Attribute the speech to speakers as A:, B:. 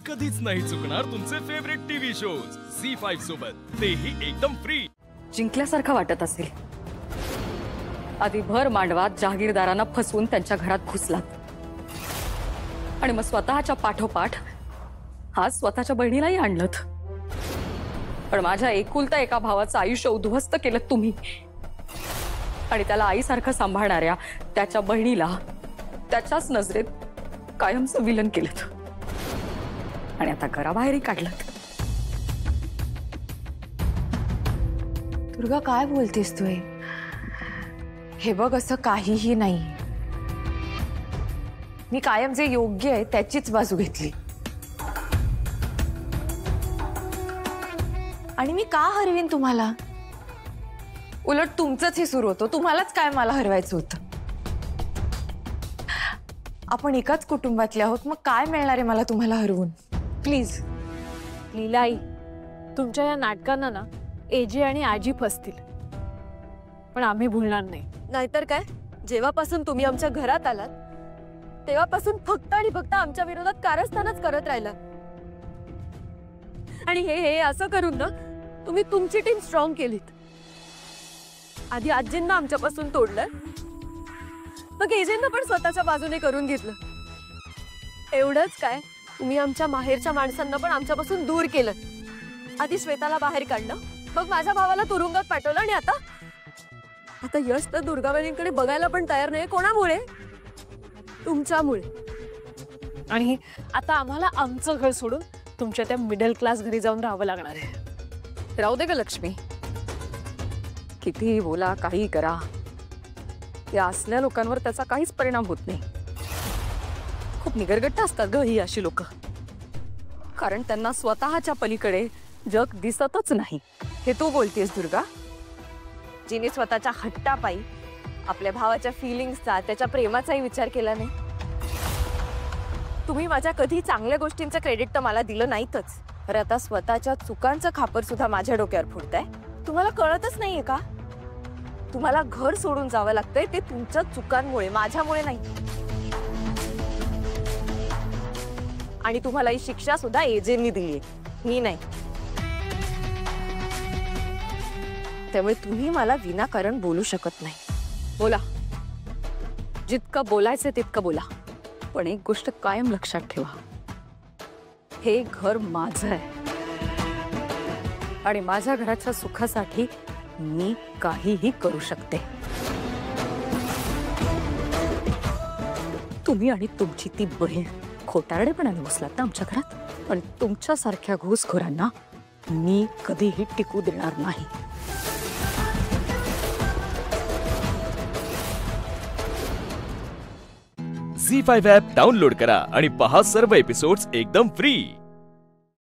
A: कधीच नाही चुकणार तुमचे फेवरेट टीव्ही शोज झी5 सोबत, तेही एकदम फ्री।
B: जिंकल्यासारखं वाटत असेल। आधी भर मांडवात जहागीरदारांना फसवून त्यांच्या घरात घुसलात आणि मग स्वतःच्या पाठोपाठ आज स्वतःच्या बहिणीलाही आणलत। पण माझ्या एकुलता एका भावाचं आयुष्य उद्ध्वस्त केलं तुम्ही आणि त्याला आईसारखं सांभाळणाऱ्या त्याच्या बहिणीला त्याच्याच नजरेत कायमचं विलन केलं आणि आता घराबाहेरही काढलं।
C: दुर्गा काय बोलतेस तू? हे बघ, असं काहीही नाही। मी कायम जे योग्य आहे त्याचीच बाजू घेतली आणि मी का हरवीन तुम्हाला? उलट तुमचंच हे सुरू होतं, तुम्हालाच काय मला हरवायचं होतं। आपण एकाच कुटुंबातले आहोत, मग काय मिळणार आहे मला तुम्हाला हरवून?
D: प्लीज लीलाई, तुमच्या या नाटकांना ना एजे आणि आजी फसतील, पण आम्ही भूलणार नाही।
E: नाहीतर काय, जेव्हापासून तुम्ही आमच्या घरात आलात तेव्हापासून फक्त आणि फक्त आमच्या विरोधात कारस्थानच करत राहिला आणि हे असं करून ना तुम्ही तुमची टीम स्ट्रॉंग केलीत। आधी आजींना आमच्यापासून तोडलं, मग एजेंना पण स्वतःच्या बाजूने करून घेतलं। एवढंच काय, तुम्ही आमच्या माहेरच्या माणसांना पण आमच्यापासून दूर केलं। आधी श्वेताला बाहेर काढलं, मग माझ्या भावाला तुरुंगात पाठवलं आणि आता यश तर दुर्गाबाईंकडे बघायला पण तयार नाही। कोणामुळे? तुमच्यामुळे।
D: आणि आता आम्हाला आमचं घर सोडून तुमच्या त्या मिडल क्लास घरी जाऊन राहावं लागणार आहे।
B: राहू दे ग लक्ष्मी, कितीही बोला काही करा, या असल्या लोकांवर त्याचा काहीच परिणाम होत नाही। खूप निगरगट्ट असतात ग ही अशी लोक, कारण त्यांना स्वतःच्या पलीकडे जग दिसतच नाही।
C: हे तू बोलतेस दुर्गा, जिने स्वतःच्या हट्टापायी आपल्या भावाच्या फिलिंग्सचा, त्याच्या प्रेमाचाही विचार केला नाही। तुम्ही माझ्या कधी चांगल्या गोष्टींचं क्रेडिट तर मला दिलं नाहीतच, तर आता स्वतःच्या चुकांचं खापर सुद्धा माझ्या डोक्यावर फोडताय। तुम्हाला कळतच नाहीये का? तुम्हाला घर सोडून जावं लागतंय ते तुमच्या चुकांमुळे, माझ्यामुळे नाही। आणि तुम्हाला ही शिक्षा सुद्धा एजेंनी दिली, मी नाही। त्यामुळे तुम्ही मला विनाकारण बोलू शकत नाही।
B: बोला, जितकं बोलायचं तितकं बोला, पण एक गोष्ट कायम लक्षात ठेवा, हे घर माझं आहे आणि माझ्या घराच्या सुखासाठी मी काहीही करू शकते। तुम्ही आणि तुमची ती बहीण खोटारडेपणाने बसलात ना आमच्या घरात, पण तुमच्यासारख्या घुसखोरांना मी कधीही टिकू देणार नाही।
A: झी5 ॲप डाउनलोड करा आणि पहा सर्व एपिसोड्स एकदम फ्री।